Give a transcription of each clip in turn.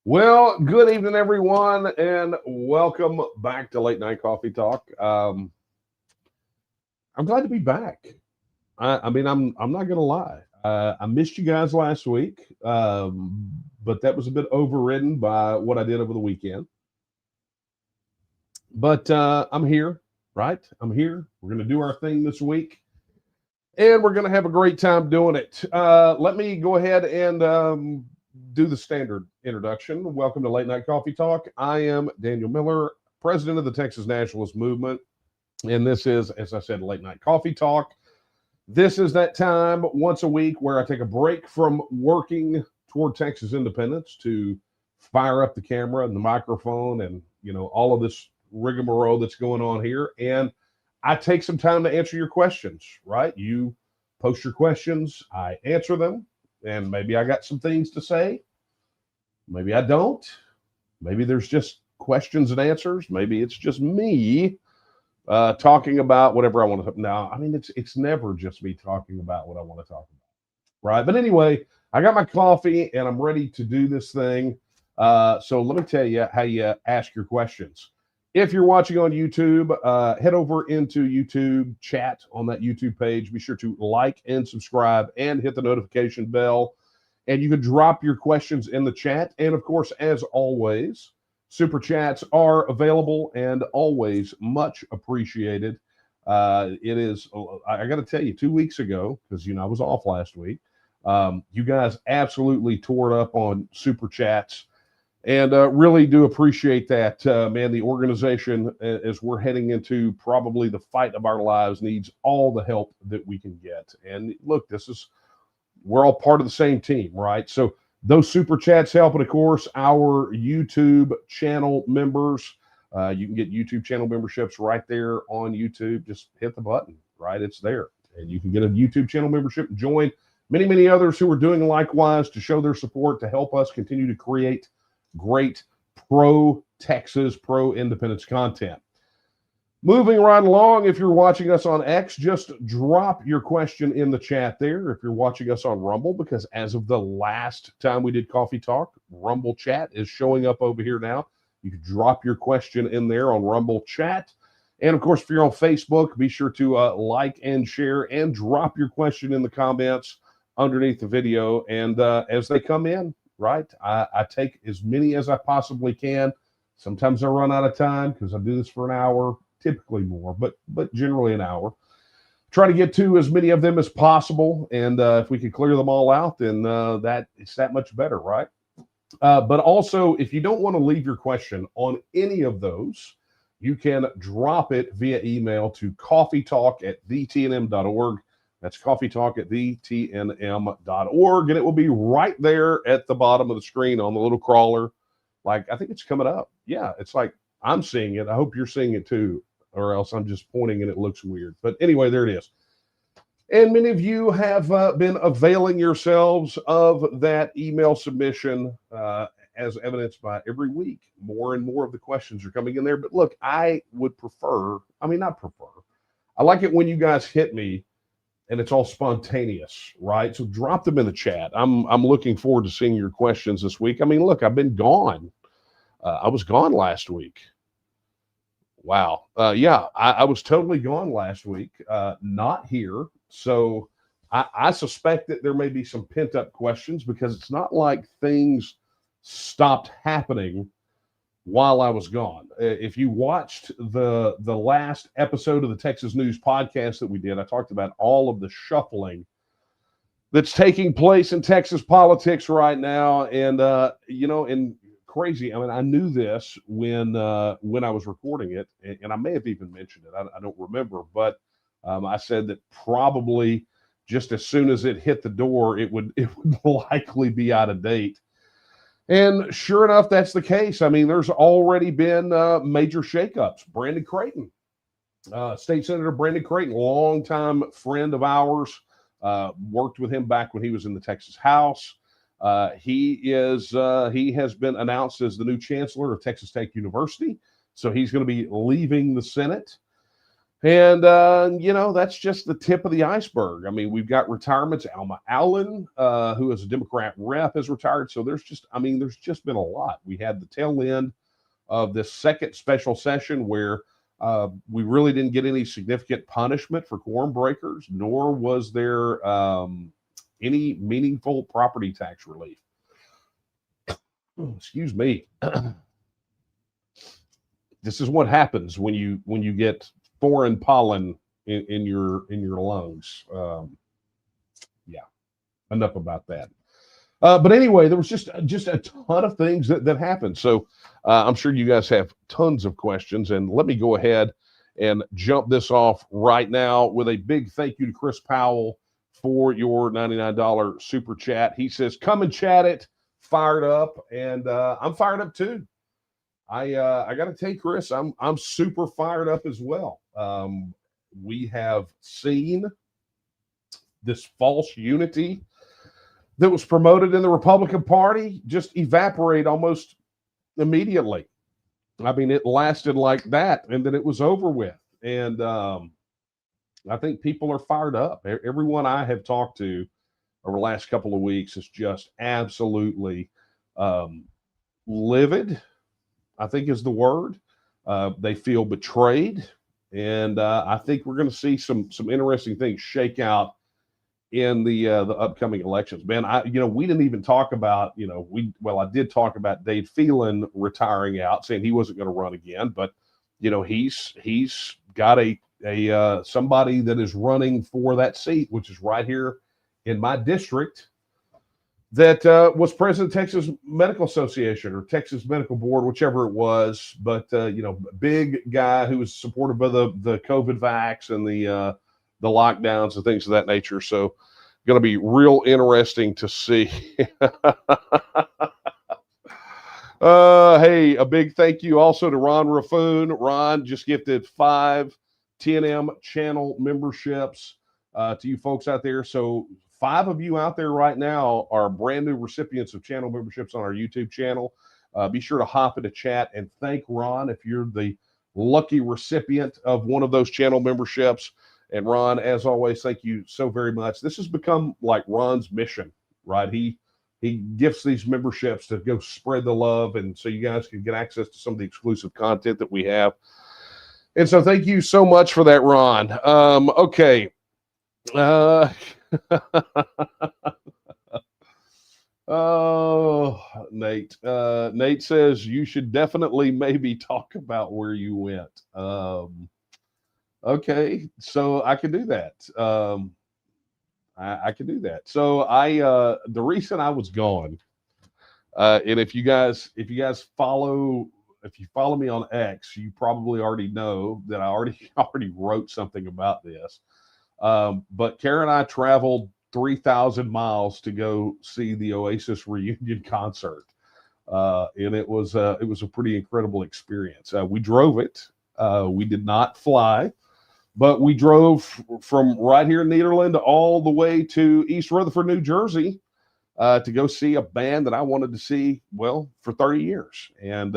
Well, good evening, everyone, and welcome back to Late Night Coffee Talk. I'm glad to be back. I'm not gonna lie. I missed you guys last week, but that was a bit overridden by what I did over the weekend. But I'm here, right? I'm here. We're gonna do our thing this week, and we're gonna have a great time doing it. Let me go ahead and do the standard introduction. Welcome to Late Night Coffee Talk. I am Daniel Miller, president of the Texas Nationalist movement, and this is, as I said, Late Night Coffee Talk. This is that time once a week where I take a break from working toward Texas independence to fire up the camera and the microphone and all of this rigmarole that's going on here, and I take some time to answer your questions. Right? You post your questions, I answer them, and maybe I got some things to say. Maybe I don't. Maybe there's just questions and answers. Maybe it's just me talking about whatever I want to. Now, it's never just me talking about what I want to talk about, right? But anyway, I got my coffee and I'm ready to do this thing. So let me tell you how you ask your questions. If you're watching on YouTube, head over into YouTube chat on that YouTube page. Be sure to like and subscribe and hit the notification bell. And you can drop your questions in the chat. And of course, as always, super chats are available and always much appreciated. It is, I got to tell you, 2 weeks ago, because I was off last week, you guys absolutely tore it up on super chats. And really do appreciate that, man. The organization, as we're heading into probably the fight of our lives, needs all the help that we can get. And look, we're all part of the same team, right? So those super chats help. And of course, our YouTube channel members, you can get YouTube channel memberships right there on YouTube. Just hit the button, right? It's there. And you can get a YouTube channel membership and join many others who are doing likewise to show their support to help us continue to create great pro-Texas, pro-independence content. Moving right along, if you're watching us on X, just drop your question in the chat there. If you're watching us on Rumble, because as of the last time we did Coffee Talk, Rumble chat is showing up over here now. You can drop your question in there on Rumble chat. And of course, if you're on Facebook, be sure to like and share and drop your question in the comments underneath the video. And as they come in, right, I take as many as I possibly can. Sometimes I run out of time because I do this for an hour. Typically more, but generally an hour. Try to get to as many of them as possible, and if we can clear them all out, then it's that much better, right? But also, if you don't want to leave your question on any of those, you can drop it via email to coffeetalk@thnm.org. That's coffeetalk@thnm.org, and it will be right there at the bottom of the screen on the little crawler. Like, I think it's coming up. Yeah, it's like I'm seeing it. I hope you're seeing it too, or else I'm just pointing and it looks weird. But anyway, there it is. And many of you have been availing yourselves of that email submission, as evidenced by every week. More and more of the questions are coming in there. But look, I would prefer, not prefer. I like it when you guys hit me and it's all spontaneous, right? So drop them in the chat. I'm looking forward to seeing your questions this week. Look, I've been gone. I was gone last week. Wow. Yeah, I was totally gone last week, not here. So I suspect that there may be some pent up questions because it's not like things stopped happening while I was gone. If you watched the last episode of the Texas News podcast that we did, I talked about all of the shuffling that's taking place in Texas politics right now. And, and crazy. I knew this when I was recording it, and I may have even mentioned it. I don't remember, but I said that probably just as soon as it hit the door, it would likely be out of date. And sure enough, that's the case. There's already been major shakeups. Brandon Creighton, State Senator Brandon Creighton, longtime friend of ours, worked with him back when he was in the Texas House. He has been announced as the new chancellor of Texas Tech University. So he's going to be leaving the Senate. And, that's just the tip of the iceberg. I mean, we've got retirements. Alma Allen, who is a Democrat rep, has retired. So there's just been a lot. We had the tail end of this second special session where we really didn't get any significant punishment for quorum breakers, nor was there any meaningful property tax relief. Excuse me. This is what happens when you get foreign pollen in your lungs. Yeah, enough about that. But anyway, there was just a ton of things that happened. So I'm sure you guys have tons of questions, and let me go ahead and jump this off right now with a big thank you to Chris Powell for your $99 super chat. He says, "Come and chat it, fired up," and I'm fired up too. I got to tell you, Chris, I'm super fired up as well. We have seen this false unity that was promoted in the Republican Party just evaporate almost immediately. I mean, it lasted like that, and then it was over with. And I think people are fired up. Everyone I have talked to over the last couple of weeks is just absolutely livid, I think is the word. They feel betrayed. And I think we're going to see some interesting things shake out in the upcoming elections. Man, we didn't even talk about, I did talk about Dave Phelan retiring out, saying he wasn't going to run again, but he's got a somebody that is running for that seat, which is right here in my district, that was president of Texas Medical Association or Texas Medical Board, whichever it was, but big guy who was supportive of the COVID vax and the lockdowns and things of that nature. So going to be real interesting to see. Hey, a big thank you also to Ron Raffoon. Ron just gifted 5 TNM channel memberships to you folks out there. So 5 of you out there right now are brand new recipients of channel memberships on our YouTube channel. Be sure to hop into chat and thank Ron if you're the lucky recipient of one of those channel memberships. And Ron, as always, thank you so very much. This has become like Ron's mission, right? He gifts these memberships to go spread the love, and so you guys can get access to some of the exclusive content that we have. And so thank you so much for that, Ron. Okay. Oh, Nate. Nate says you should definitely maybe talk about where you went. Okay, so I can do that. I can do that. So the reason I was gone, and if you guys follow me on X, you probably already know that I already wrote something about this. But Karen and I traveled 3,000 miles to go see the Oasis reunion concert, and it was a pretty incredible experience. We drove it. We did not fly. But we drove from right here in Nederland all the way to East Rutherford, New Jersey, to go see a band that I wanted to see, well, for 30 years. And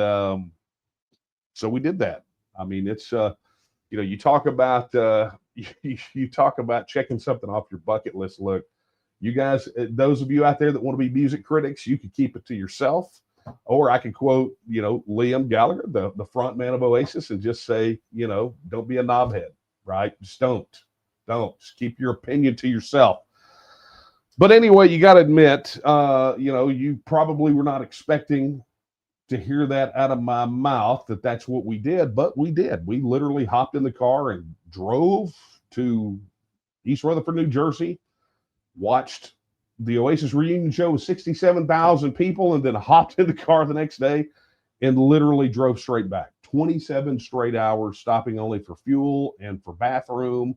so we did that. I mean, it's, you talk about you talk about checking something off your bucket list. Look, you guys, those of you out there that want to be music critics, you can keep it to yourself. Or I could quote, Liam Gallagher, the front man of Oasis, and just say, don't be a knobhead. Right? Just don't. Just keep your opinion to yourself. But anyway, you got to admit, you probably were not expecting to hear that out of my mouth, that's what we did, but we did. We literally hopped in the car and drove to East Rutherford, New Jersey, watched the Oasis reunion show with 67,000 people, and then hopped in the car the next day and literally drove straight back. 27 straight hours, stopping only for fuel and for bathroom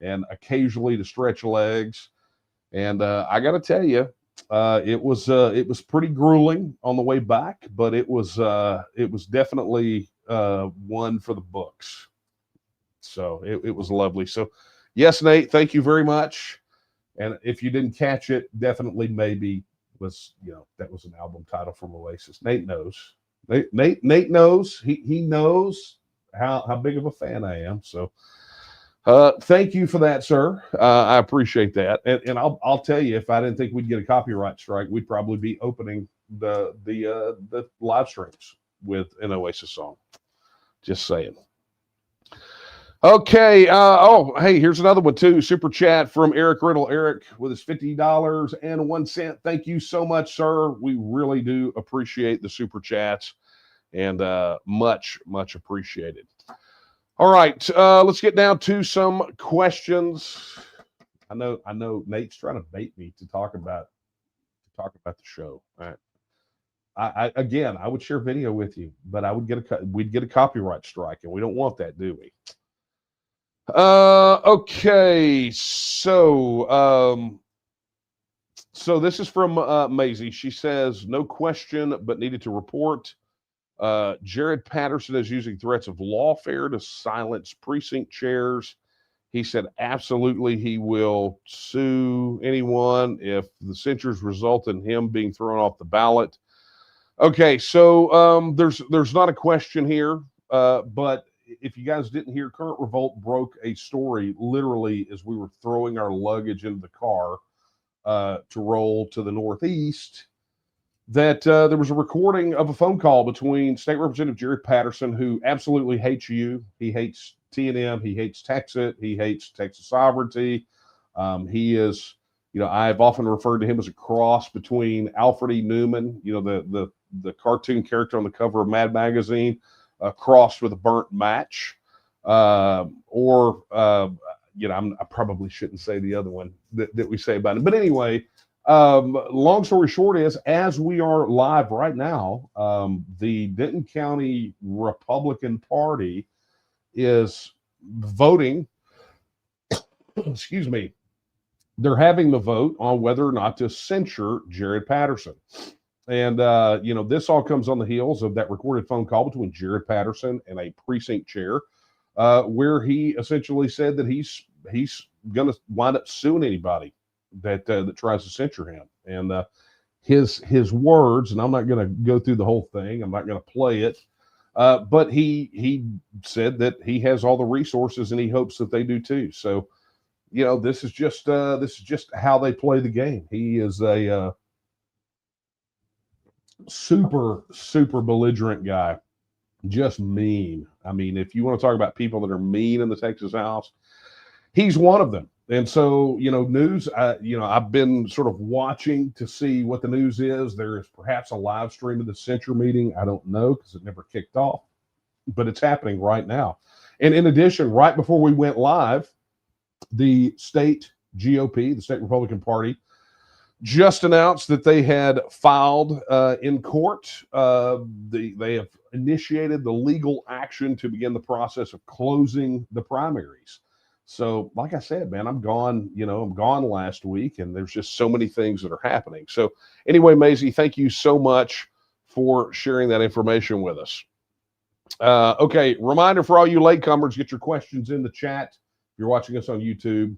and occasionally to stretch legs. And I got to tell you, it was pretty grueling on the way back, but it was definitely one for the books. So it was lovely. So yes, Nate, thank you very much. And if you didn't catch it, definitely maybe was, that was an album title from Oasis. Nate knows. Nate knows. He knows how big of a fan I am. So Thank you for that, sir. I appreciate that. And I'll tell you, if I didn't think we'd get a copyright strike, we'd probably be opening the live streams with an Oasis song. Just saying. Okay. Hey, here's another one too. Super chat from Eric Riddle. Eric with his $50.01. Thank you so much, sir. We really do appreciate the super chats, and much appreciated. All right, let's get down to some questions. I know Nate's trying to bait me to talk about the show. All right. I would share video with you, but we'd get a copyright strike, and we don't want that, do we? Okay, so this is from Maisie. She says, no question, but needed to report. Jared Patterson is using threats of lawfare to silence precinct chairs. He said absolutely he will sue anyone if the censures result in him being thrown off the ballot. Okay, so there's not a question here, but if you guys didn't hear, Current Revolt broke a story literally as we were throwing our luggage into the car to roll to the Northeast, that there was a recording of a phone call between State Representative Jared Patterson, who absolutely hates you. He hates TNM. He hates Texas. He hates Texas sovereignty. He is, I've often referred to him as a cross between Alfred E. Newman, the cartoon character on the cover of Mad Magazine, crossed with a burnt match, I probably shouldn't say the other one that we say about him. But anyway, long story short is, as we are live right now, the Denton County Republican Party is voting, excuse me, they're having the vote on whether or not to censure Jared Patterson. And, this all comes on the heels of that recorded phone call between Jared Patterson and a precinct chair, where he essentially said that he's going to wind up suing anybody that tries to censure him. And his words, and I'm not going to go through the whole thing, I'm not going to play it, but he said that he has all the resources and he hopes that they do too. So, this is just how they play the game. He is a super belligerent guy, just mean. I mean, if you want to talk about people that are mean in the Texas House, he's one of them. And so, news, I've been sort of watching to see what the news is. There is perhaps a live stream of the censure meeting. I don't know, because it never kicked off, but it's happening right now. And in addition, right before we went live, the state GOP, the state Republican Party, just announced that they had filed in court. They have initiated the legal action to begin the process of closing the primaries. So, like I said, man, I'm gone last week, and there's just so many things that are happening. So anyway, Maisie, thank you so much for sharing that information with us. Okay, reminder for all you latecomers, get your questions in the chat. If you're watching us on YouTube,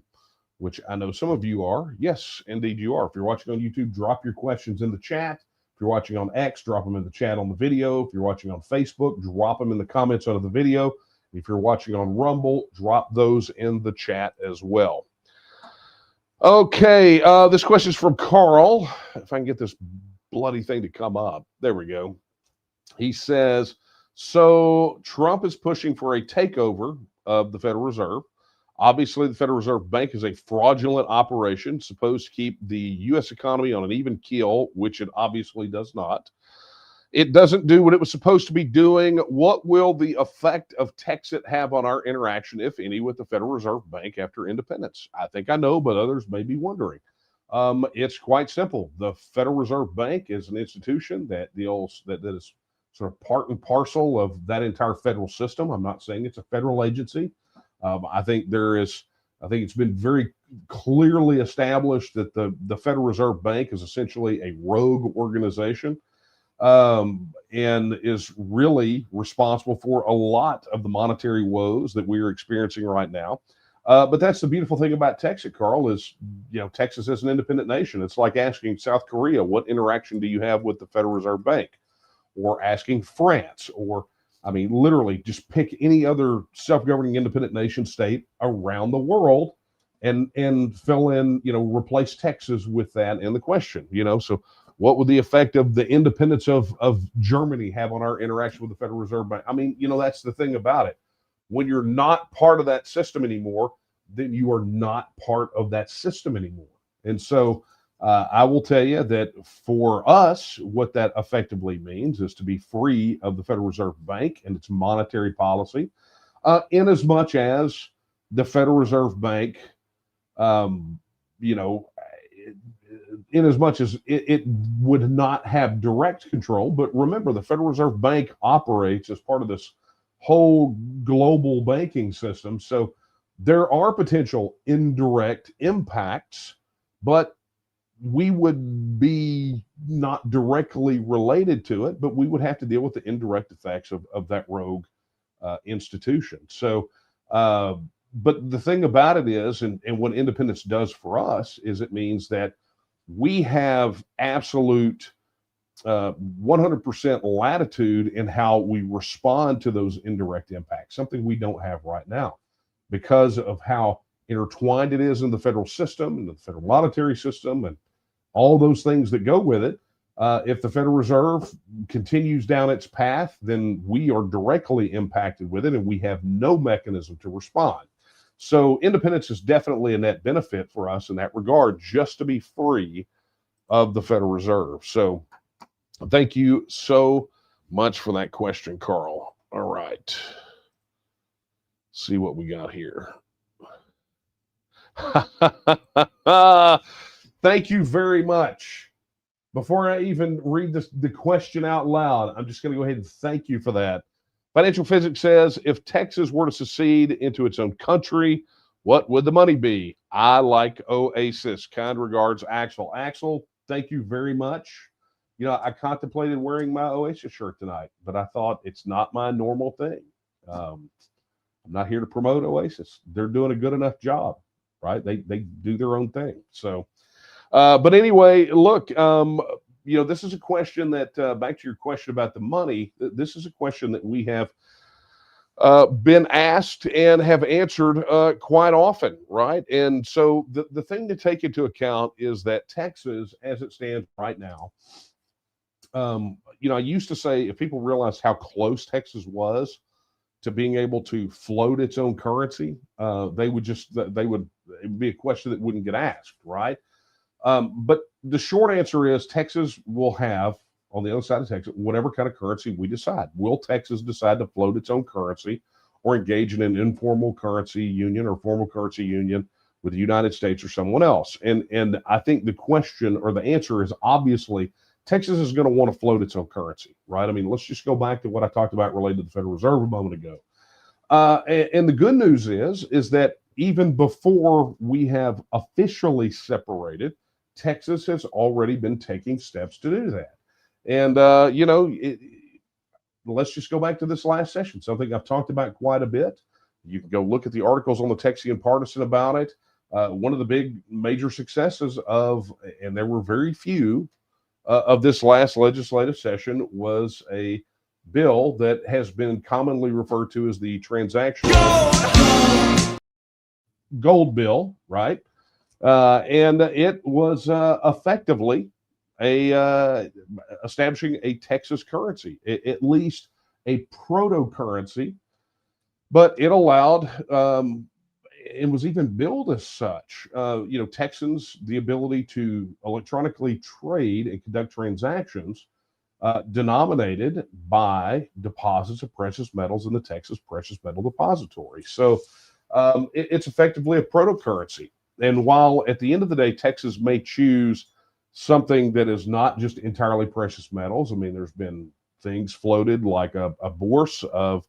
which I know some of you are. Yes, indeed you are. If you're watching on YouTube, drop your questions in the chat. If you're watching on X, drop them in the chat on the video. If you're watching on Facebook, drop them in the comments under the video. If you're watching on Rumble, drop those in the chat as well. Okay, this question is from Carl. If I can get this bloody thing to come up. There we go. He says, so Trump is pushing for a takeover of the Federal Reserve. Obviously, the Federal Reserve Bank is a fraudulent operation supposed to keep the U.S. economy on an even keel, which it obviously does not. It doesn't do what it was supposed to be doing. What will the effect of Texas have on our interaction, if any, with the Federal Reserve Bank after independence? I think I know, but others may be wondering. It's quite simple. The Federal Reserve Bank is an institution that is sort of part and parcel of that entire federal system. I'm not saying it's a federal agency. I think it's been very clearly established that the Federal Reserve Bank is essentially a rogue organization, and is really responsible for a lot of the monetary woes that we are experiencing right now. But that's the beautiful thing about Texas, Carl, is, Texas is an independent nation. It's like asking South Korea, what interaction do you have with the Federal Reserve Bank? Or asking France, or I mean, literally, just pick any other self-governing independent nation state around the world, and fill in, replace Texas with that in the question. So what would the effect of the independence of Germany have on our interaction with the Federal Reserve Bank? I mean, that's the thing about it. When you're not part of that system anymore, then you are not part of that system anymore. And so I will tell you that for us, what that effectively means is to be free of the Federal Reserve Bank and its monetary policy, in as much as the Federal Reserve Bank, in as much as it would not have direct control. But remember, the Federal Reserve Bank operates as part of this whole global banking system. So there are potential indirect impacts, but we would be not directly related to it, but we would have to deal with the indirect effects of that rogue institution. So, but the thing about it is, and what independence does for us, is it means that we have absolute 100% latitude in how we respond to those indirect impacts, something we don't have right now because of how intertwined it is in the federal system and the federal monetary system and all those things that go with it. If the Federal Reserve continues down its path, then we are directly impacted with it, and we have no mechanism to respond. So independence is definitely a net benefit for us in that regard, just to be free of the Federal Reserve. So thank you so much for that question, Carl. All right. See what we got here. Thank you very much. Before I even read the question out loud, I'm just going to go ahead and thank you for that. Financial Physics says, if Texas were to secede into its own country, what would the money be? I like Oasis. Kind regards, Axel. Axel, thank you very much. I contemplated wearing my Oasis shirt tonight, but I thought it's not my normal thing. I'm not here to promote Oasis. They're doing a good enough job, right? They do their own thing. So, but anyway, look, this is a question that, back to your question about the money, this is a question that we have been asked and have answered quite often, right? And so the thing to take into account is that Texas, as it stands right now, I used to say, if people realized how close Texas was to being able to float its own currency, it would be a question that wouldn't get asked, right? But the short answer is Texas will have, on the other side of Texas, whatever kind of currency we decide. Will Texas decide to float its own currency or engage in an informal currency union or formal currency union with the United States or someone else? And I think the question or the answer is obviously Texas is going to want to float its own currency, right? I mean, let's just go back to what I talked about related to the Federal Reserve a moment ago. And the good news is that even before we have officially separated, Texas has already been taking steps to do that. And, let's just go back to this last session, something I've talked about quite a bit. You can go look at the articles on the Texian Partisan about it. One of the big major successes and there were very few of this last legislative session, was a bill that has been commonly referred to as the transactional gold bill, right? And it was effectively establishing a Texas currency, at least a proto currency, but it allowed, it was even billed as such, Texans the ability to electronically trade and conduct transactions denominated by deposits of precious metals in the Texas Precious Metal Depository. So it's effectively a proto currency. And while at the end of the day, Texas may choose something that is not just entirely precious metals, I mean, there's been things floated like a bourse of,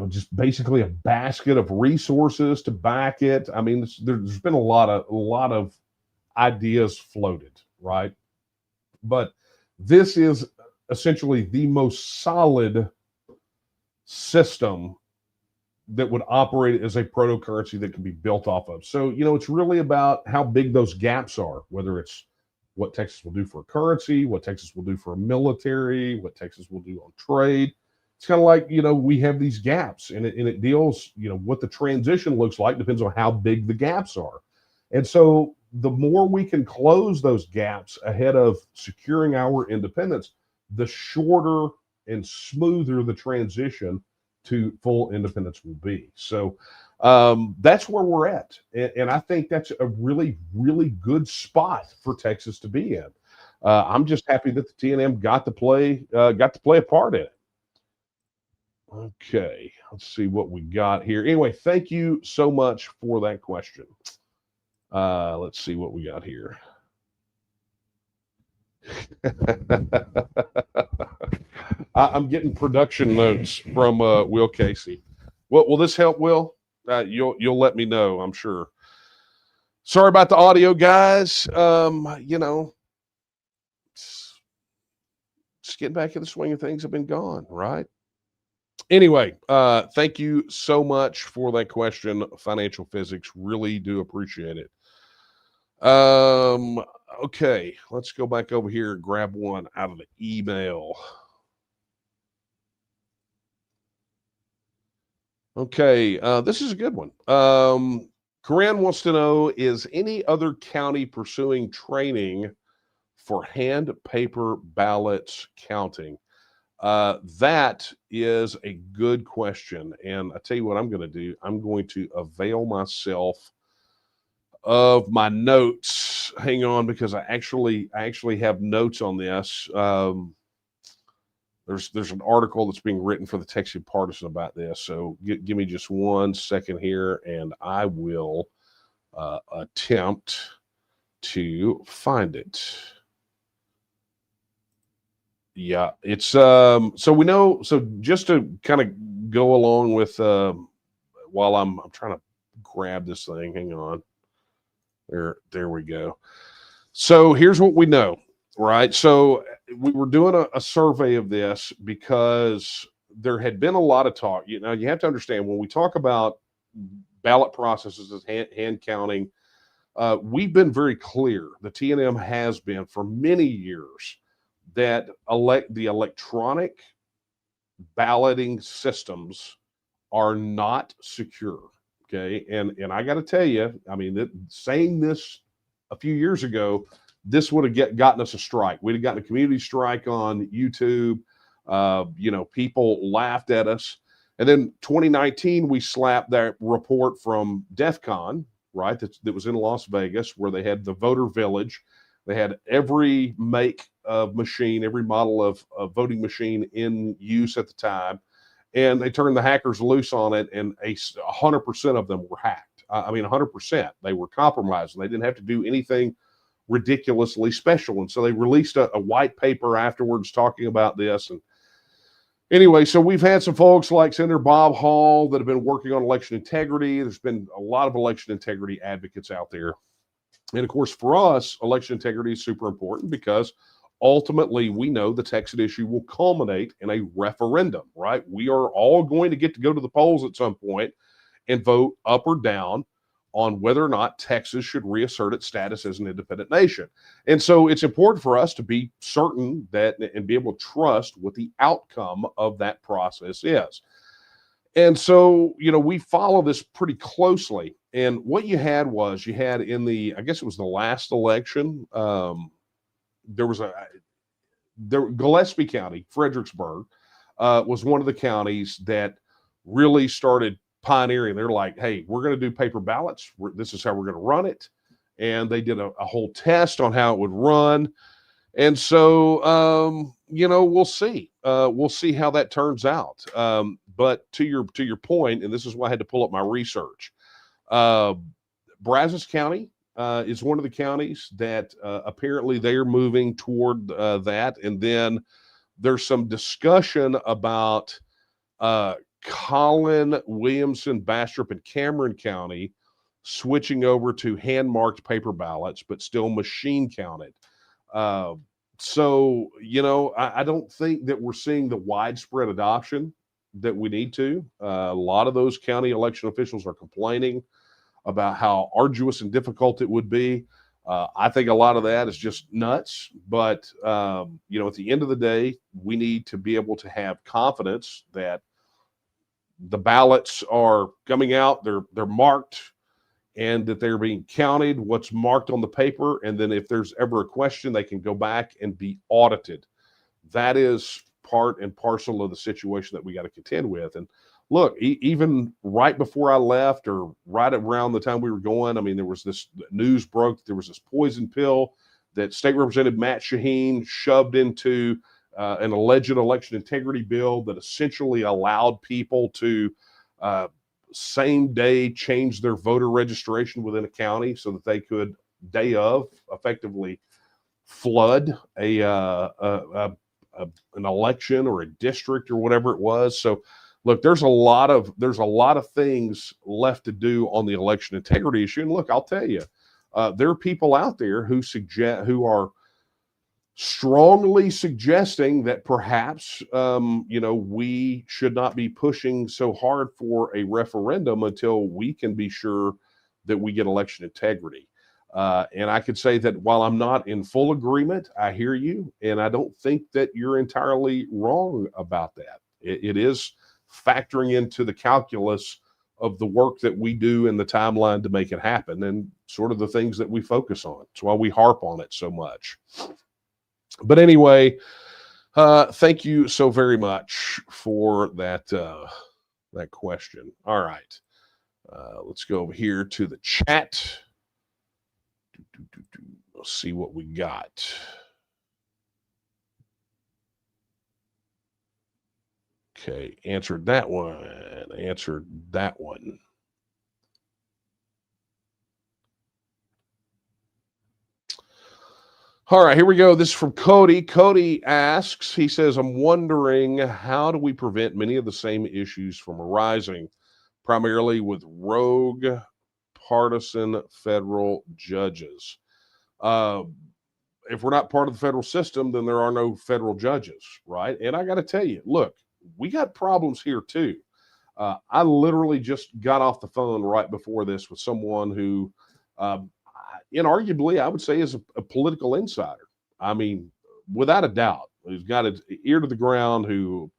just basically a basket of resources to back it. I mean, there's been a lot of ideas floated, right? But this is essentially the most solid system that would operate as a proto currency that can be built off of. So, it's really about how big those gaps are, whether it's what Texas will do for a currency, what Texas will do for a military, what Texas will do on trade. It's kind of like, we have these gaps, and it deals, what the transition looks like depends on how big the gaps are. And so the more we can close those gaps ahead of securing our independence, the shorter and smoother the transition to full independence will be. So that's where we're at. And I think that's a really, really good spot for Texas to be in. I'm just happy that the TNM got to play a part in it. Okay, let's see what we got here. Anyway, thank you so much for that question. Let's see what we got here. I'm getting production notes from Will Casey. Will this help, Will? You'll let me know, I'm sure. Sorry about the audio, guys. Just getting back in the swing of things. Have been gone, right? Anyway, thank you so much for that question. Financial physics, really do appreciate it. Okay, let's go back over here and grab one out of the email. Okay, this is a good one. Corinne wants to know, is any other county pursuing training for hand paper ballots counting? That is a good question. And I tell you what I'm going to do. I'm going to avail myself of my notes. Hang on, because I actually have notes on this. There's an article that's being written for the Texas Partisan about this. So give me just 1 second here, and I will attempt to find it. Yeah, it's so we know. So just to kind of go along with while I'm trying to grab this thing. Hang on. There we go. So here's what we know, right? So we were doing a survey of this because there had been a lot of talk. You have to understand, when we talk about ballot processes as hand counting, we've been very clear. The TNM has been for many years that the electronic balloting systems are not secure. Okay. And I got to tell you, I mean, saying this a few years ago, this would have gotten us a strike. We'd have gotten a community strike on YouTube. People laughed at us. And then 2019, we slapped that report from DEFCON, right? That was in Las Vegas, where they had the voter village. They had every make of machine, every model of voting machine in use at the time. And they turned the hackers loose on it, and 100% of them were hacked. 100%. They were compromised, and they didn't have to do anything ridiculously special. And so they released a white paper afterwards talking about this. And anyway, so we've had some folks like Senator Bob Hall that have been working on election integrity. There's been a lot of election integrity advocates out there. And of course, for us, election integrity is super important because ultimately we know the Texas issue will culminate in a referendum, right? We are all going to go to the polls at some point and vote up or down on whether or not Texas should reassert its status as an independent nation. And so it's important for us to be certain that and be able to trust what the outcome of that process is. And so, we follow this pretty closely. And what you had in I guess it was the last election, Gillespie County, Fredericksburg, was one of the counties that really started pioneering. They're like, hey, we're going to do paper ballots. This is how we're going to run it. And they did a whole test on how it would run. And so, we'll see. We'll see how that turns out. But to your point, and this is why I had to pull up my research, Brazos County is one of the counties that apparently they're moving toward that. And then there's some discussion about Collin, Williamson, Bastrop, and Cameron County switching over to hand-marked paper ballots, but still machine counted. So, I don't think that we're seeing the widespread adoption that we need to. A lot of those county election officials are complaining about how arduous and difficult it would be. I think a lot of that is just nuts, but you know, at the end of the day, we need to be able to have confidence that the ballots are coming out, they're marked, and that they're being counted, what's marked on the paper, and then if there's ever a question, they can go back and be audited. That is part and parcel of the situation that we got to contend with. And look, even right before I left, or right around the time we were going, I mean, there was this news broke, there was this poison pill that State Representative Matt Shaheen shoved into an alleged election integrity bill that essentially allowed people to same day change their voter registration within a county so that they could day of effectively flood an election or a district or whatever it was. So look, there's a lot of things left to do on the election integrity issue. And look, I'll tell you, there are people out there who are strongly suggesting that perhaps you know, we should not be pushing so hard for a referendum until we can be sure that we get election integrity. And I could say that while I'm not in full agreement, I hear you, and I don't think that you're entirely wrong about that. It is factoring into the calculus of the work that we do in the timeline to make it happen, and sort of the things that we focus on. It's why we harp on it so much. But anyway, thank you so very much for that that question. All right, let's go over here to the chat. Let's see what we got. Okay, answered that one. Answered that one. All right, here we go. This is from Cody. Cody asks, he says, I'm wondering, how do we prevent many of the same issues from arising, primarily with rogue partisan federal judges? If we're not part of the federal system, then there are no federal judges, right? And I got to tell you, look, we got problems here too. I literally just got off the phone right before this with someone who, inarguably, I would say is a political insider. I mean, without a doubt, who's got his ear to the ground, who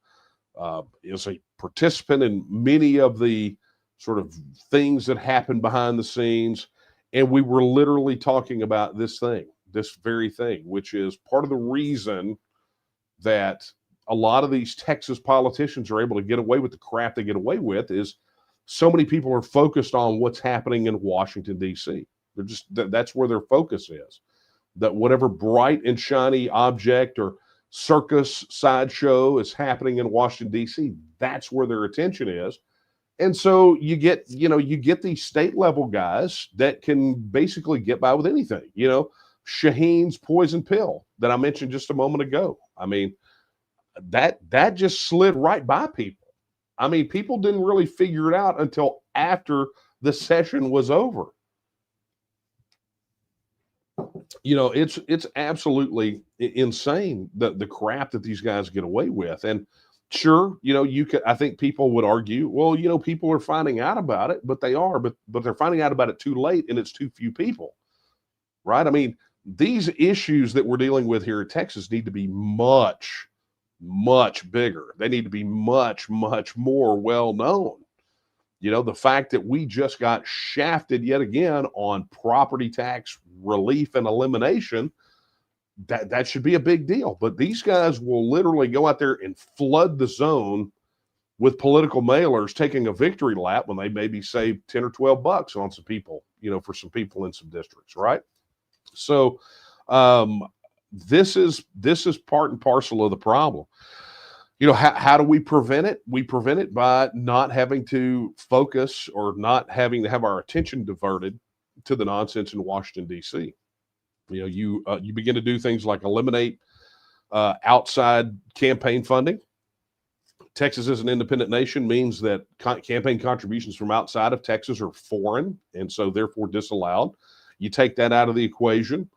is a participant in many of the sort of things that happen behind the scenes. And we were literally talking about this very thing, which is part of the reason that a lot of these Texas politicians are able to get away with the crap they get away with, is so many people are focused on what's happening in Washington, D.C. They're just, that's where their focus is. That whatever bright and shiny object or circus sideshow is happening in Washington, D.C., that's where their attention is. And so you get these state level guys that can basically get by with anything. You know, Shaheen's poison pill that I mentioned just a moment ago. I mean, that just slid right by people. I mean, people didn't really figure it out until after the session was over. You know, it's absolutely insane, the crap that these guys get away with. And sure, you know, I think people would argue, well, you know, people are finding out about it, but they're finding out about it too late, and it's too few people, right? I mean, these issues that we're dealing with here in Texas need to be much, much bigger. They need to be much, much more well known. You know, the fact that we just got shafted yet again on property tax relief and elimination, that should be a big deal. But these guys will literally go out there and flood the zone with political mailers, taking a victory lap when they maybe save 10 or 12 bucks on some people, you know, for some people in some districts, right? So this is part and parcel of the problem. You know, how do we prevent it? We prevent it by not having to focus, or not having to have our attention diverted to the nonsense in Washington, D.C. You know, you begin to do things like eliminate outside campaign funding. Texas as an independent nation means that campaign contributions from outside of Texas are foreign, and so therefore disallowed. You take that out of the equation.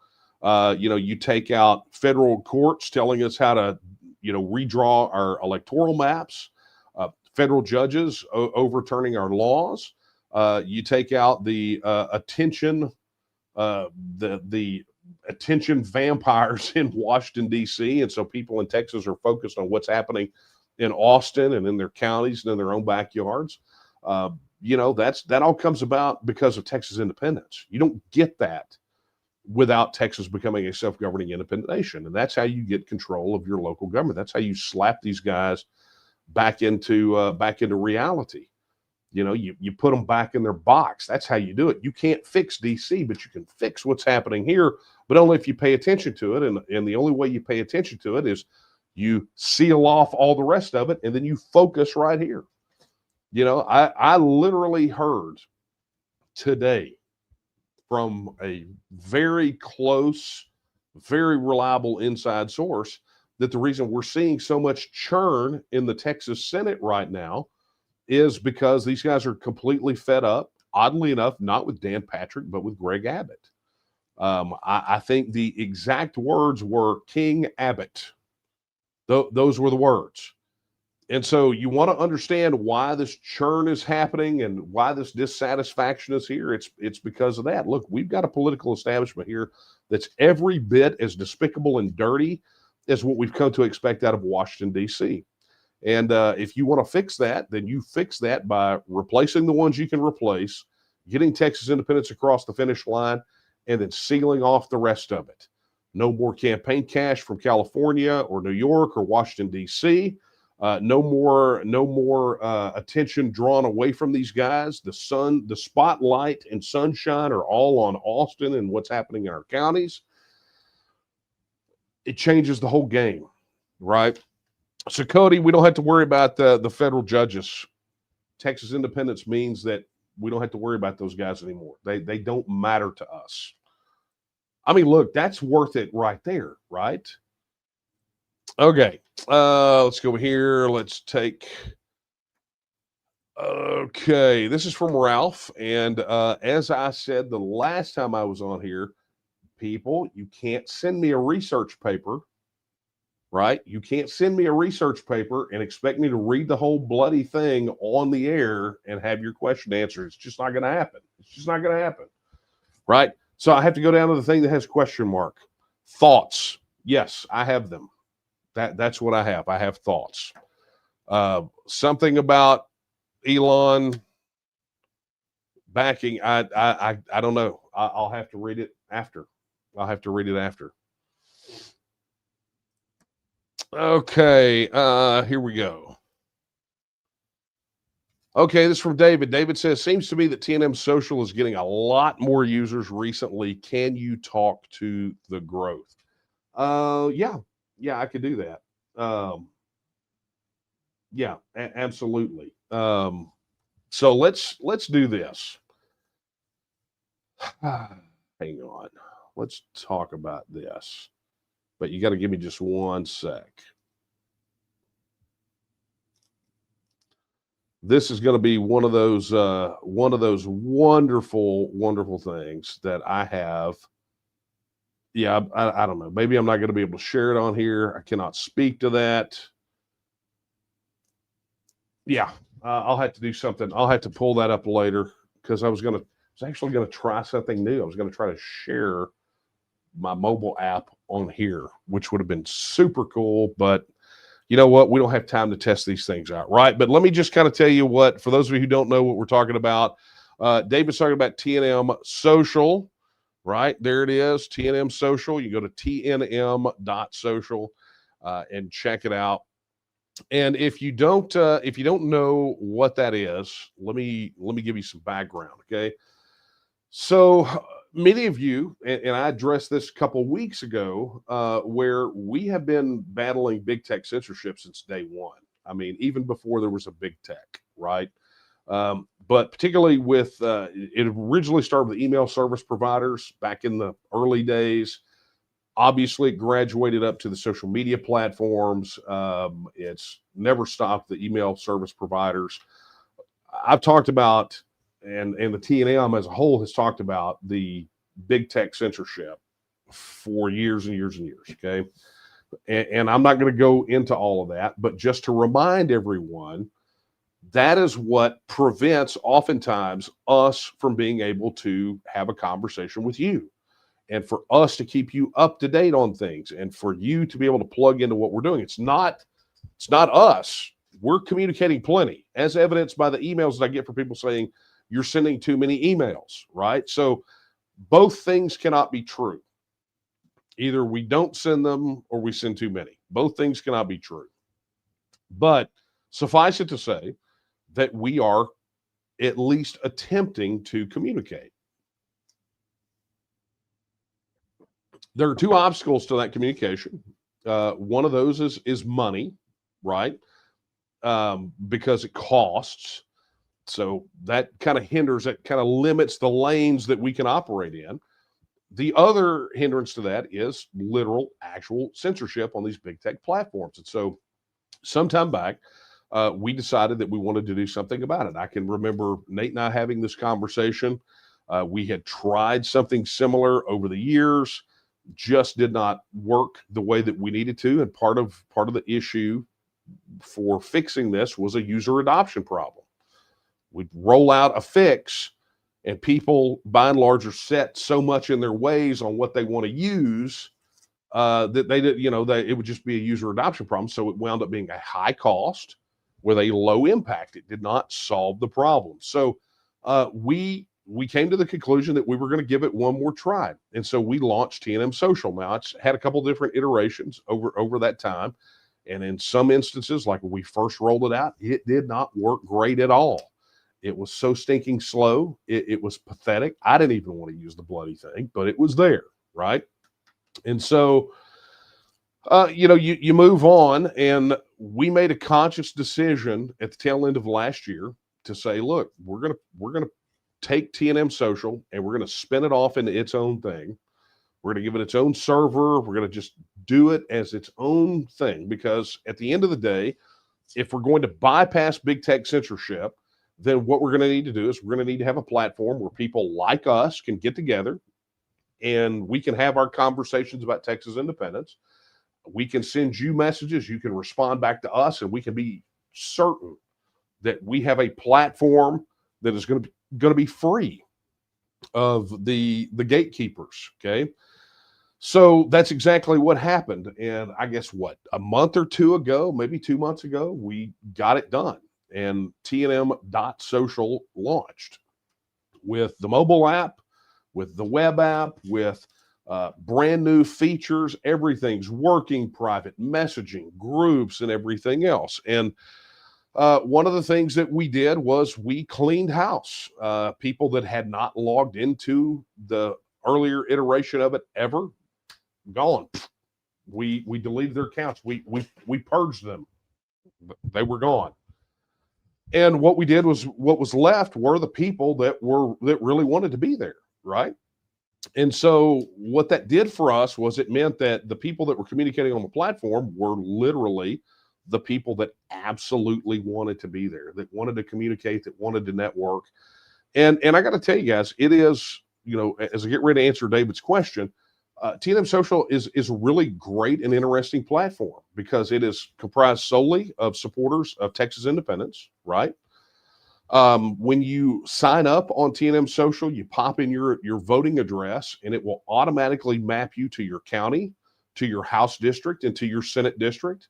You know, you take out federal courts telling us how to, you know, redraw our electoral maps, federal judges overturning our laws. You take out the attention the attention vampires in Washington, D.C. And so people in Texas are focused on what's happening in Austin and in their counties and in their own backyards. That all comes about because of Texas independence. You don't get that without Texas becoming a self-governing independent nation. And that's how you get control of your local government. That's how you slap these guys back into reality. You put them back in their box. That's how you do it. You can't fix DC, but you can fix what's happening here, but only if you pay attention to it. And the only way you pay attention to it is you seal off all the rest of it, and then you focus right here. I literally heard today from a very close, very reliable inside source that the reason we're seeing so much churn in the Texas Senate right now is because these guys are completely fed up, oddly enough, not with Dan Patrick, but with Greg Abbott. I think the exact words were King Abbott. Those were the words. And so you want to understand why this churn is happening and why this dissatisfaction is here. It's because of that. Look, we've got a political establishment here that's every bit as despicable and dirty as what we've come to expect out of Washington, D.C. And if you want to fix that, then you fix that by replacing the ones you can replace, getting Texas independence across the finish line, and then sealing off the rest of it. No more campaign cash from California or New York or Washington, D.C., no more attention drawn away from these guys. The spotlight and sunshine are all on Austin and what's happening in our counties. It changes the whole game, right? So, Cody, we don't have to worry about the federal judges. Texas independence means that we don't have to worry about those guys anymore. They don't matter to us. I mean, look, that's worth it right there, right? Okay, let's go over here. Let's take. Okay, this is from Ralph. And as I said the last time I was on here, people, you can't send me a research paper, right? You can't send me a research paper and expect me to read the whole bloody thing on the air and have your question answered. It's just not going to happen. It's just not going to happen, right? So I have to go down to the thing that has question mark. Thoughts. Yes, I have them. That's what I have. I have thoughts. Something about Elon backing. I don't know. I'll have to read it after. Okay. Here we go. Okay, this is from David. David says, seems to me that TNM Social is getting a lot more users recently. Can you talk to the growth? Yeah, I could do that. Yeah, absolutely. So let's do this. Hang on. Let's talk about this. But you got to give me just one sec. This is going to be one of those wonderful, wonderful things that I have. Yeah, I don't know. Maybe I'm not going to be able to share it on here. I cannot speak to that. Yeah, I'll have to do something. I'll have to pull that up later because I was actually going to try something new. I was going to try to share my mobile app on here, which would have been super cool. But you know what? We don't have time to test these things out, right? But let me just kind of tell you what, for those of you who don't know what we're talking about, David's talking about TNM Social. Right, there it is, TNM Social. You go to tnm.social and check it out. And if you don't know what that is, let me give you some background. Okay, so many of you, and I addressed this a couple weeks ago, where we have been battling big tech censorship since day one. I mean, even before there was a big tech, right? But particularly with, it originally started with email service providers back in the early days. Obviously, it graduated up to the social media platforms. It's never stopped the email service providers. I've talked about, and the TNM as a whole has talked about the big tech censorship for years and years and years, okay? And I'm not going to go into all of that, but just to remind everyone, that is what prevents oftentimes us from being able to have a conversation with you, and for us to keep you up to date on things, and for you to be able to plug into what we're doing. It's not us. We're communicating plenty, as evidenced by the emails that I get from people saying you're sending too many emails, right? So both things cannot be true. Either we don't send them or we send too many. Both things cannot be true. But suffice it to say that we are at least attempting to communicate. There are two obstacles to that communication. One of those is money, right? Because it costs. So that kind of hinders, that kind of limits the lanes that we can operate in. The other hindrance to that is literal, actual censorship on these big tech platforms. And so sometime back, we decided that we wanted to do something about it. I can remember Nate and I having this conversation. We had tried something similar over the years, just did not work the way that we needed to. And part of the issue for fixing this was a user adoption problem. We'd roll out a fix, and people, by and large, are set so much in their ways on what they want to use that it would just be a user adoption problem. So it wound up being a high cost with a low impact. It did not solve the problem. So we came to the conclusion that we were going to give it one more try. And so we launched T&M Social. Now, it's had a couple different iterations over that time. And in some instances, like when we first rolled it out, it did not work great at all. It was so stinking slow. It was pathetic. I didn't even want to use the bloody thing, but it was there, right? And so, you move on, and we made a conscious decision at the tail end of last year to say, look, we're gonna take T&M Social and we're gonna spin it off into its own thing. We're gonna give it its own server. We're gonna just do it as its own thing, because at the end of the day, if we're going to bypass big tech censorship, then what we're going to need to do is we're going to need to have a platform where people like us can get together and we can have our conversations about Texas independence. We can send you messages, you can respond back to us, and we can be certain that we have a platform that is going to be free of the gatekeepers. Okay. So that's exactly what happened. And I guess a month or two ago, maybe 2 months ago, we got it done. And TNM.social launched with the mobile app, with the web app, with brand new features. Everything's working, private messaging, groups, and everything else. And one of the things that we did was we cleaned house. People that had not logged into the earlier iteration of it ever, gone. We deleted their accounts. We purged them. They were gone. And what we did was, what was left were the people that really wanted to be there, right? And so what that did for us was it meant that the people that were communicating on the platform were literally the people that absolutely wanted to be there, that wanted to communicate, that wanted to network. And I got to tell you guys, it is, as I get ready to answer David's question, T&M Social is a really great and interesting platform because it is comprised solely of supporters of Texas independence, right? When you sign up on T&M Social, you pop in your voting address, and it will automatically map you to your county, to your House district, and to your Senate district.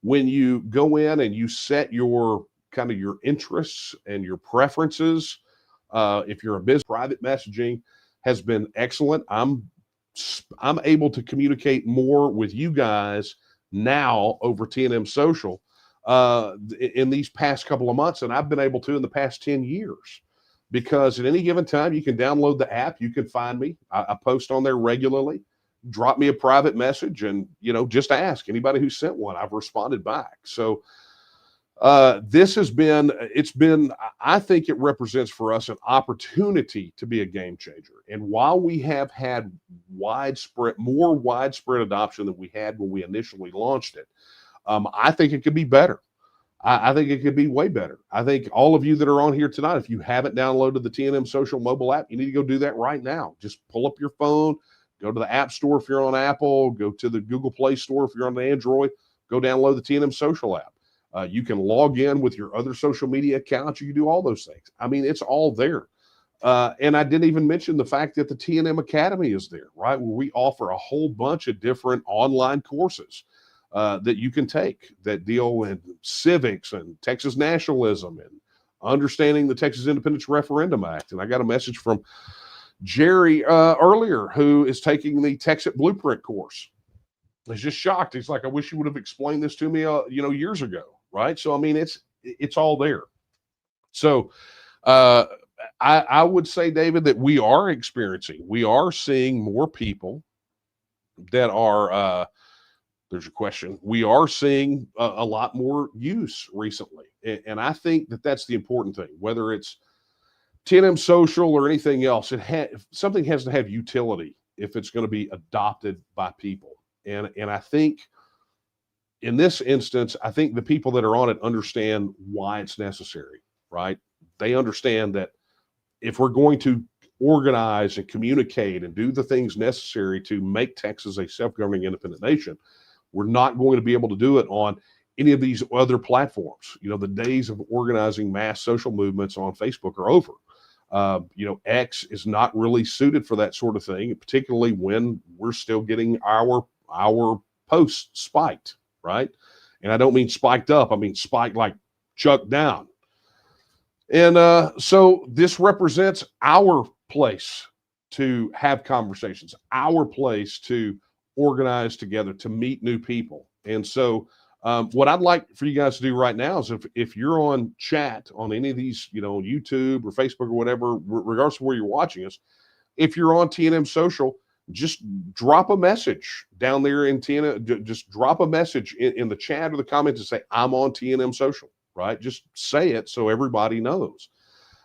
When you go in and you set your kind of your interests and your preferences, if you're a business, private messaging has been excellent. I'm able to communicate more with you guys now over T&M Social in these past couple of months than I've been able to in the past 10 years. Because at any given time, you can download the app. You can find me. I post on there regularly. Drop me a private message and, just ask. Anybody who sent one, I've responded back. So this has been, I think it represents for us an opportunity to be a game changer. And while we have had more widespread adoption than we had when we initially launched it, I think it could be better. I think it could be way better. I think all of you that are on here tonight, if you haven't downloaded the T&M Social mobile app, you need to go do that right now. Just pull up your phone, go to the App Store if you're on Apple, go to the Google Play Store if you're on Android, go download the T&M Social app. You can log in with your other social media accounts. You can do all those things. I mean, it's all there. And I didn't even mention the fact that the T&M Academy is there, right? Where we offer a whole bunch of different online courses that you can take that deal with civics and Texas nationalism and understanding the Texas Independence Referendum Act. And I got a message from Jerry earlier, who is taking the Texas Blueprint course. He's just shocked. He's like, I wish you would have explained this to me, years ago, right? So, I mean, it's all there. So, I would say, David, that we are seeing more people that are, there's a question. We are seeing a lot more use recently. And I think that that's the important thing, whether it's T&M social or anything else, something has to have utility if it's going to be adopted by people. And I think in this instance, I think the people that are on it understand why it's necessary, right? They understand that if we're going to organize and communicate and do the things necessary to make Texas a self-governing independent nation, we're not going to be able to do it on any of these other platforms. The days of organizing mass social movements on Facebook are over. X is not really suited for that sort of thing, particularly when we're still getting our posts spiked, right? And I don't mean spiked up, I mean spiked like chucked down. And so this represents our place to have conversations, our place to organize together, to meet new people. And so what I'd like for you guys to do right now is if you're on chat on any of these, on YouTube or Facebook or whatever, regardless of where you're watching us, if you're on T&M social, just drop a message down there in T&M, just drop a message in the chat or the comments and say, I'm on T&M social, right? Just say it so everybody knows.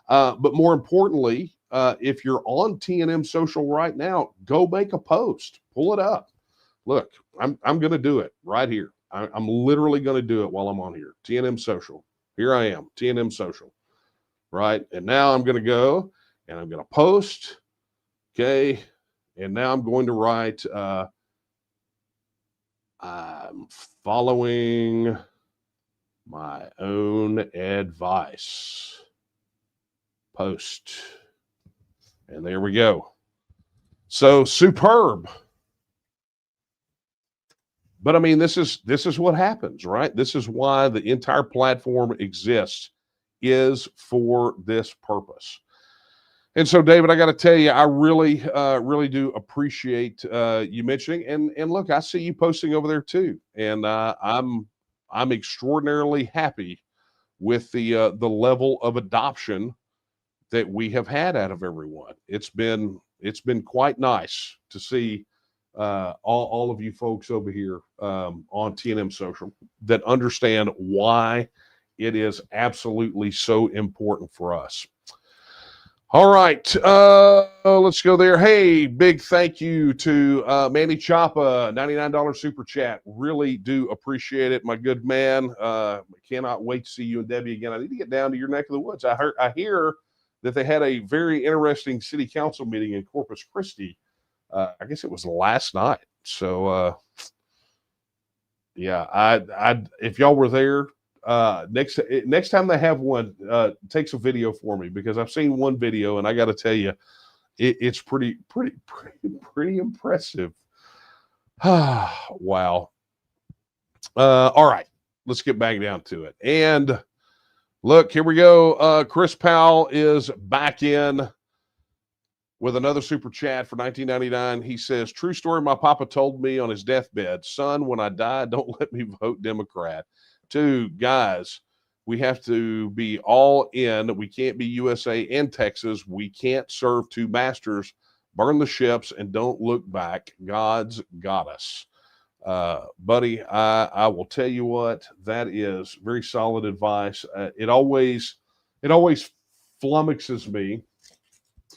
But more importantly, if you're on T&M social right now, go make a post, pull it up. Look, I'm going to do it right here. I'm literally going to do it while I'm on here. T&M social. Here I am, T&M social, right? And now I'm going to go and I'm going to post. Okay. And now I'm going to write, I'm following my own advice. Post. And there we go. So superb. But I mean, this is what happens, right? This is why the entire platform exists, is for this purpose. And so, David, I got to tell you, I really, really do appreciate you mentioning. And look, I see you posting over there too, and I'm extraordinarily happy with the level of adoption that we have had out of everyone. It's been quite nice to see all of you folks over here on T&M social that understand why it is absolutely so important for us. All right, let's go there. Hey, big thank you to Manny Chapa, $99 super chat. Really do appreciate it, my good man. Cannot wait to see you and Debbie again. I need to get down to your neck of the woods. I hear that they had a very interesting city council meeting in Corpus Christi. I guess it was last night. So, yeah, I if y'all were there, next time they have one, take some video for me, because I've seen one video and I got to tell you, it's pretty impressive. Wow. All right, let's get back down to it. And look, here we go. Chris Powell is back in with another super chat for $19.99. He says, true story, my papa told me on his deathbed, son, when I die, don't let me vote Democrat. 2, guys, we have to be all in. We can't be USA and Texas. We can't serve two masters. Burn the ships and don't look back. God's got us. Buddy, I will tell you what, that is very solid advice. It always flummoxes me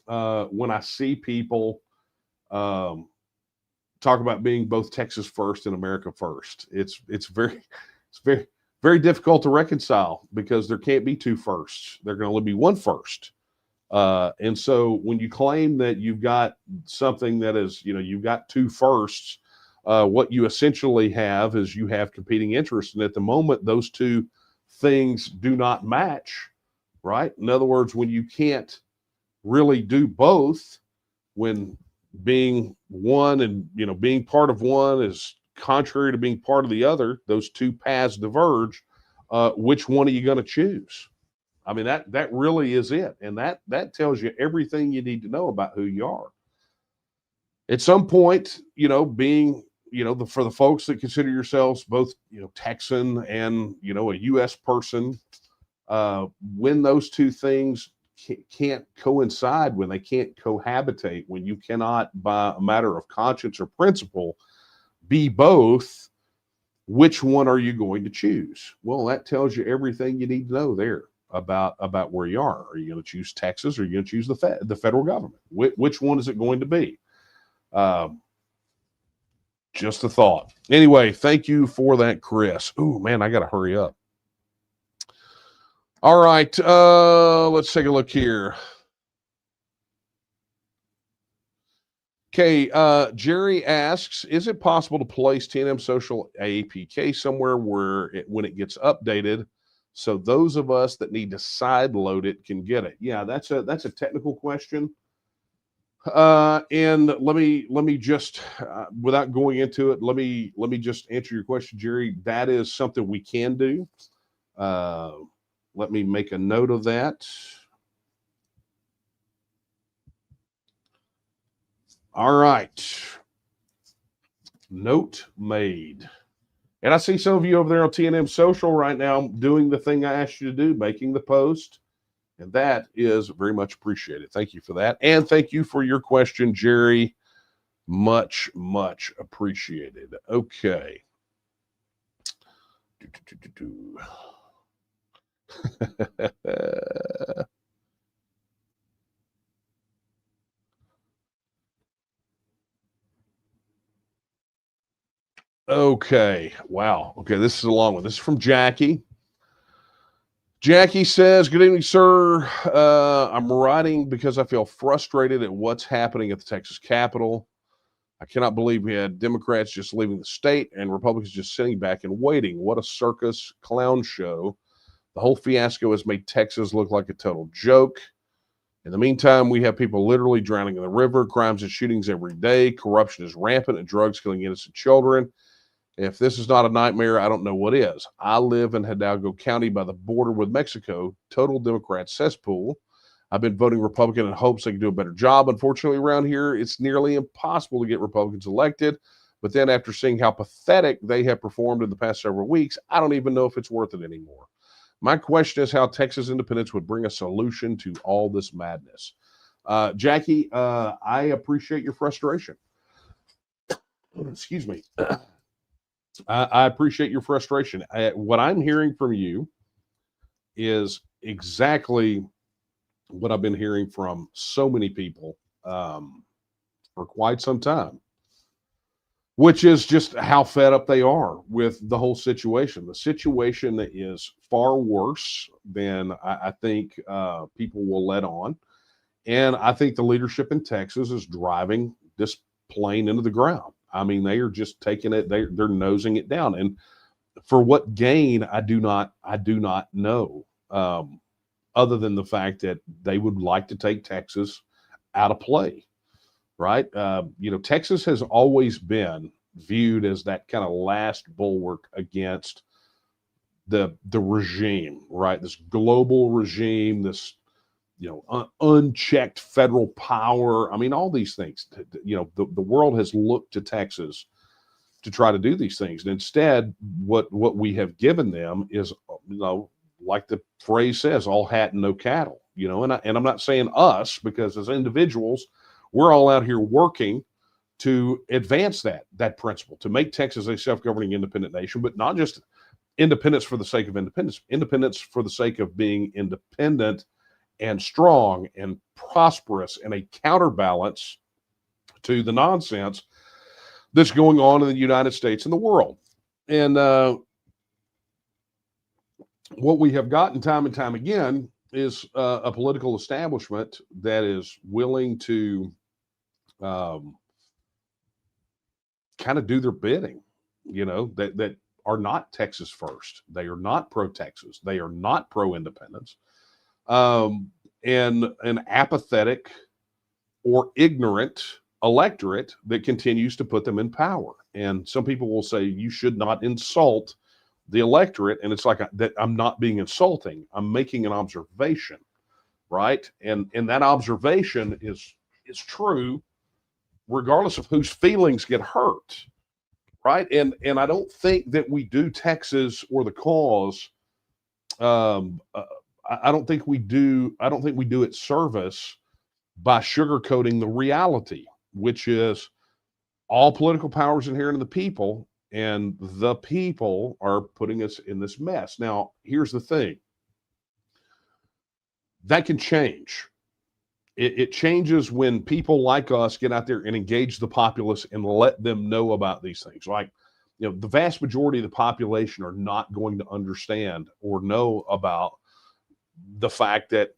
when I see people talk about being both Texas first and America first. It's very difficult to reconcile, because there can't be two firsts. There can only be one first. And so when you claim that you've got something that is, you've got two firsts, what you essentially have is you have competing interests. And at the moment, those two things do not match, right? In other words, when you can't really do both, when being one and being part of one is contrary to being part of the other, those two paths diverge. Which one are you going to choose? I mean, that really is it, and that tells you everything you need to know about who you are. At some point, being for the folks that consider yourselves both Texan and a U.S. person, when those two things can't coincide, when they can't cohabitate, when you cannot, by a matter of conscience or principle, be both, which one are you going to choose? Well, that tells you everything you need to know there about where you are. Are you going to choose Texas, or are you going to choose the federal government? Which one is it going to be? Just a thought. Anyway, thank you for that, Chris. Ooh, man, I got to hurry up. All right, let's take a look here. Okay, Jerry asks, is it possible to place TNM Social AAPK somewhere where when it gets updated, so those of us that need to side load it can get it? Yeah, that's a technical question. And let me just, without going into it, let me just answer your question, Jerry. That is something we can do. Let me make a note of that. All right. Note made. And I see some of you over there on TNM Social right now doing the thing I asked you to do, making the post. And that is very much appreciated. Thank you for that. And thank you for your question, Jerry. Much, much appreciated. Okay. Okay. Wow. Okay. This is a long one. This is from Jackie. Jackie says, good evening, sir. I'm writing because I feel frustrated at what's happening at the Texas Capitol. I cannot believe we had Democrats just leaving the state and Republicans just sitting back and waiting. What a circus clown show. The whole fiasco has made Texas look like a total joke. In the meantime, we have people literally drowning in the river, crimes and shootings every day. Corruption is rampant and drugs killing innocent children. If this is not a nightmare, I don't know what is. I live in Hidalgo County by the border with Mexico, total Democrat cesspool. I've been voting Republican in hopes they can do a better job. Unfortunately, around here, it's nearly impossible to get Republicans elected. But then after seeing how pathetic they have performed in the past several weeks, I don't even know if it's worth it anymore. My question is how Texas independence would bring a solution to all this madness. Jackie, I appreciate your frustration. Excuse me. I appreciate your frustration. What I'm hearing from you is exactly what I've been hearing from so many people for quite some time, which is just how fed up they are with the whole situation. The situation is far worse than I think people will let on. And I think the leadership in Texas is driving this plane into the ground. I mean, they are just taking it, they're nosing it down. And for what gain, I do not know. Other than the fact that they would like to take Texas out of play, right? Texas has always been viewed as that kind of last bulwark against the regime, right? This global regime, this unchecked federal power. I mean, all these things. The world has looked to Texas to try to do these things, and instead, what we have given them is, like the phrase says, all hat and no cattle. And I'm not saying us, because as individuals, we're all out here working to advance that principle, to make Texas a self-governing independent nation, but not just independence for the sake of independence for the sake of being independent and strong and prosperous, and a counterbalance to the nonsense that's going on in the United States and the world. And what we have gotten time and time again is a political establishment that is willing to kind of do their bidding, that are not Texas first. They are not pro-Texas. They are not pro-independence. And an apathetic or ignorant electorate that continues to put them in power. And some people will say you should not insult the electorate, and it's like that I'm not being insulting. I'm making an observation, right? And that observation is true regardless of whose feelings get hurt, right? And I don't think that we do Texas or the cause. I don't think we do. I don't think we do it service by sugarcoating the reality, which is all political power is inherent in the people, and the people are putting us in this mess. Now, here's the thing. That can change. It changes when people like us get out there and engage the populace and let them know about these things. Like, you know, the vast majority of the population are not going to understand or know about the fact that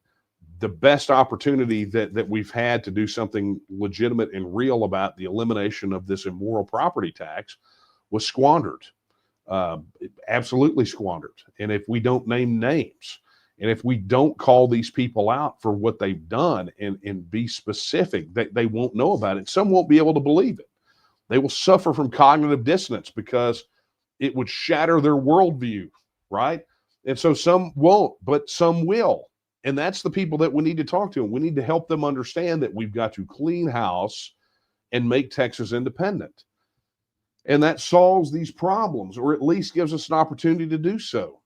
the best opportunity that we've had to do something legitimate and real about the elimination of this immoral property tax was squandered, absolutely squandered. And if we don't name names, and if we don't call these people out for what they've done and be specific, they won't know about it. Some won't be able to believe it. They will suffer from cognitive dissonance because it would shatter their worldview, right? And so some won't, but some will. And that's the people that we need to talk to. And we need to help them understand that we've got to clean house and make Texas independent. And that solves these problems, or at least gives us an opportunity to do so.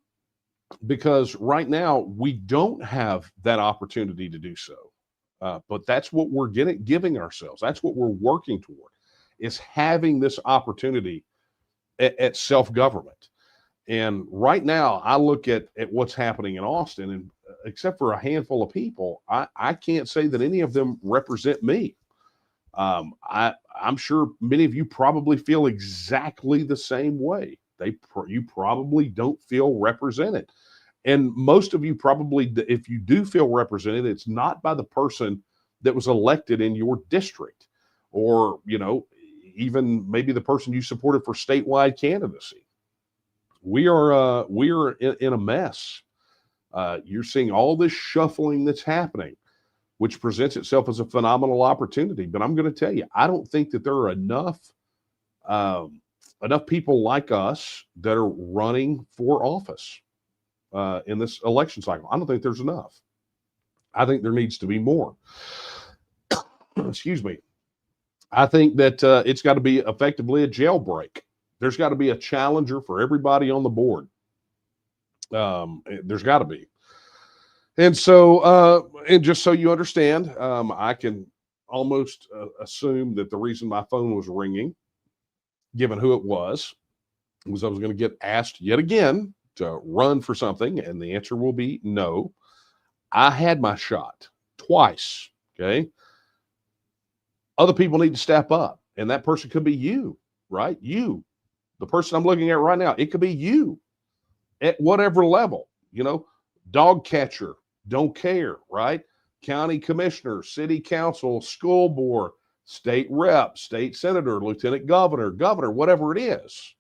Because right now, we don't have that opportunity to do so. But that's what we're giving ourselves. That's what we're working toward, is having this opportunity at self-government. And right now, I look at what's happening in Austin, and except for a handful of people, I can't say that any of them represent me. I'm sure many of you probably feel exactly the same way. You probably don't feel represented. And most of you probably, if you do feel represented, it's not by the person that was elected in your district, or, you know, even maybe the person you supported for statewide candidacy. We are in a mess. You're seeing all this shuffling that's happening, which presents itself as a phenomenal opportunity. But I'm going to tell you, I don't think that there are enough people like us that are running for office in this election cycle. I don't think there's enough. I think there needs to be more. Excuse me. I think that it's got to be effectively a jailbreak. There's got to be a challenger for everybody on the board. There's got to be. And so, and just so you understand, I can almost assume that the reason my phone was ringing, given who it was I was going to get asked yet again to run for something, and the answer will be no. I had my shot twice, okay? Other people need to step up, and that person could be you, right? You, the person I'm looking at right now, it could be you at whatever level, you know, dog catcher, don't care, right? County commissioner, city council, school board, state rep, state senator, lieutenant governor, whatever it is,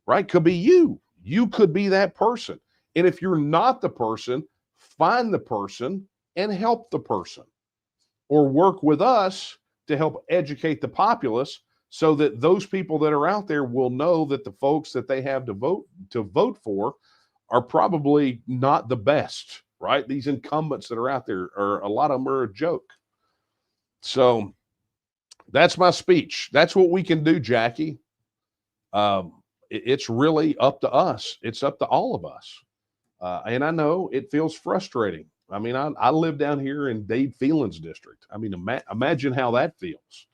right? Could be you. You could be that person. And if you're not the person, find the person and help the person, or work with us to help educate the populace so that those people that are out there will know that the folks that they have to vote for are probably not the best, right? These incumbents that are out there, a lot of them are a joke. So that's my speech. That's what we can do, Jackie. It's really up to us. It's up to all of us. And I know it feels frustrating. I mean, I live down here in Dave Phelan's district. I mean, imagine how that feels.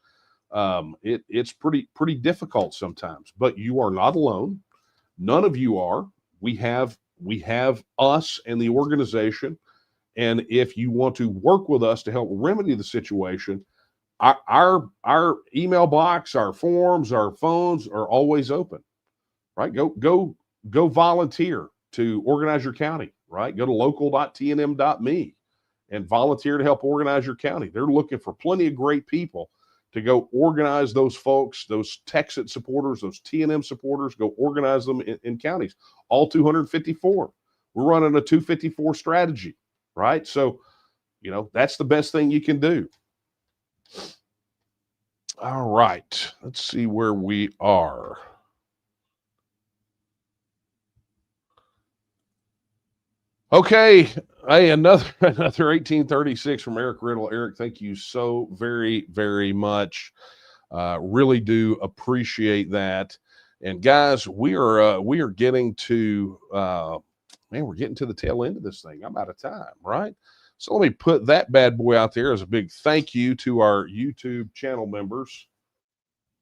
It's pretty difficult sometimes, but you are not alone. None of you are. We have us and the organization. And if you want to work with us to help remedy the situation, our email box, our forms, our phones are always open, right? Go volunteer to organize your county, right? Go to local.tnm.me and volunteer to help organize your county. They're looking for plenty of great people to go organize those folks, those Texas supporters, those TNM supporters, go organize them in counties, all 254. We're running a 254 strategy, right? So, that's the best thing you can do. All right, let's see where we are. Okay, hey, another 1836 from Eric Riddle. Eric, thank you so very, very much. Really do appreciate that. And guys, we are getting to we're getting to the tail end of this thing. I'm out of time, right? So let me put that bad boy out there as a big thank you to our YouTube channel members.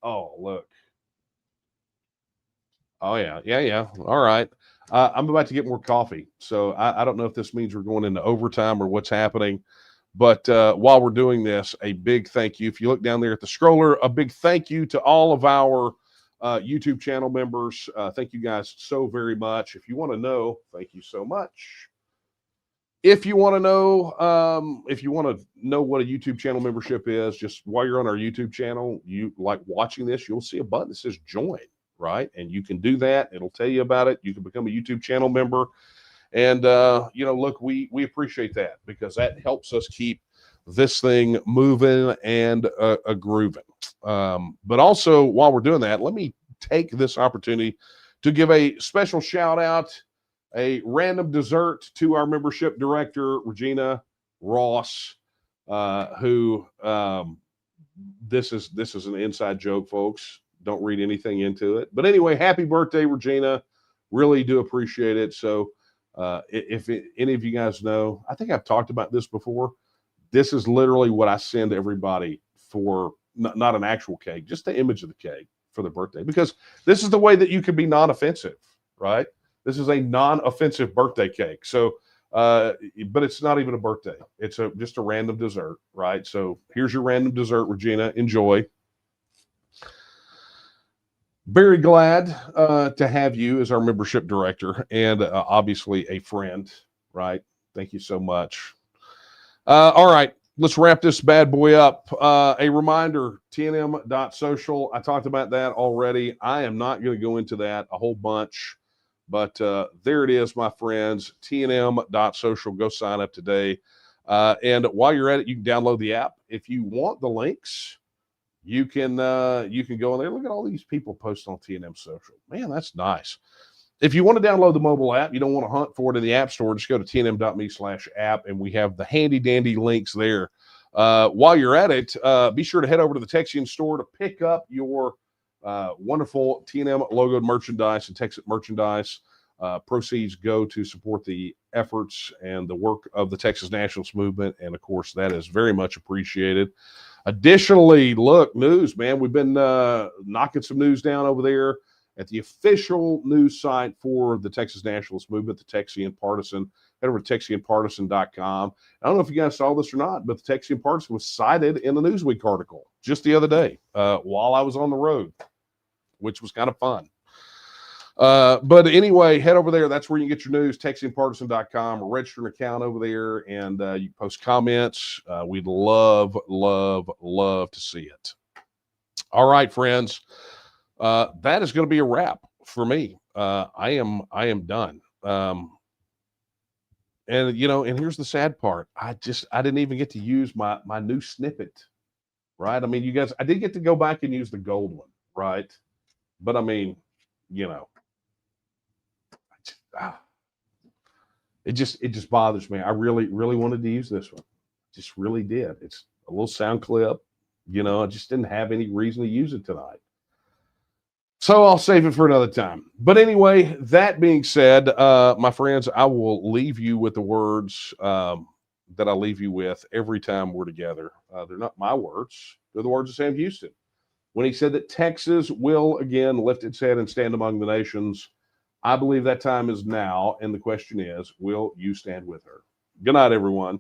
Oh, look. Oh, yeah. All right. I'm about to get more coffee. So I don't know if this means we're going into overtime or what's happening. But while we're doing this, a big thank you. If you look down there at the scroller, a big thank you to all of our YouTube channel members. Thank you guys so very much. If you want to know, thank you so much. If you want to know what a YouTube channel membership is, just while you're on our YouTube channel, you like watching this, you'll see a button that says join, right? And you can do that. It'll tell you about it. You can become a YouTube channel member. And, look, we appreciate that because that helps us keep this thing moving and grooving. But also, while we're doing that, let me take this opportunity to give a special shout out, a random dessert to our membership director, Regina Ross, who this is an inside joke, folks. Don't read anything into it. But anyway, happy birthday, Regina. Really do appreciate it. So if any of you guys know, I think I've talked about this before. This is literally what I send everybody for not an actual cake, just the image of the cake for the birthday, because this is the way that you can be non-offensive, right? This is a non-offensive birthday cake. So, but it's not even a birthday. It's just a random dessert, right? So here's your random dessert, Regina. Enjoy. Very glad to have you as our membership director and obviously a friend, right? Thank you so much. All right, let's wrap this bad boy up. A reminder, tnm.social. I talked about that already. I am not going to go into that a whole bunch, but there it is, my friends, tnm.social. Go sign up today. And while you're at it, you can download the app. If you want the links, you can go in there. Look at all these people posting on TNM Social. Man, that's nice. If you want to download the mobile app, you don't want to hunt for it in the App Store, just go to tnm.me/app, and we have the handy-dandy links there. While you're at it, be sure to head over to the Texian store to pick up your wonderful TNM logoed merchandise and Texas merchandise. Proceeds go to support the efforts and the work of the Texas Nationalist movement, and, of course, that is very much appreciated. Additionally, look, news, man. We've been knocking some news down over there at the official news site for the Texas Nationalist movement, the Texian Partisan. Head over to TexianPartisan.com. I don't know if you guys saw this or not, but the Texian Partisan was cited in a Newsweek article just the other day while I was on the road, which was kind of fun. But anyway, head over there. That's where you get your news, TexianPartisan.com. Register an account over there, and you post comments. We'd love, love, love to see it. All right, friends. That is going to be a wrap for me. I am done. And here's the sad part. I didn't even get to use my new snippet, right? I mean, you guys, I did get to go back and use the gold one, right? But I mean, it just bothers me. I really, really wanted to use this one. Just really did. It's a little sound clip. I just didn't have any reason to use it tonight. So I'll save it for another time. But anyway, that being said, my friends, I will leave you with the words that I leave you with every time we're together. They're not my words. They're the words of Sam Houston when he said that Texas will again lift its head and stand among the nations. I believe that time is now, and the question is, will you stand with her? Good night, everyone.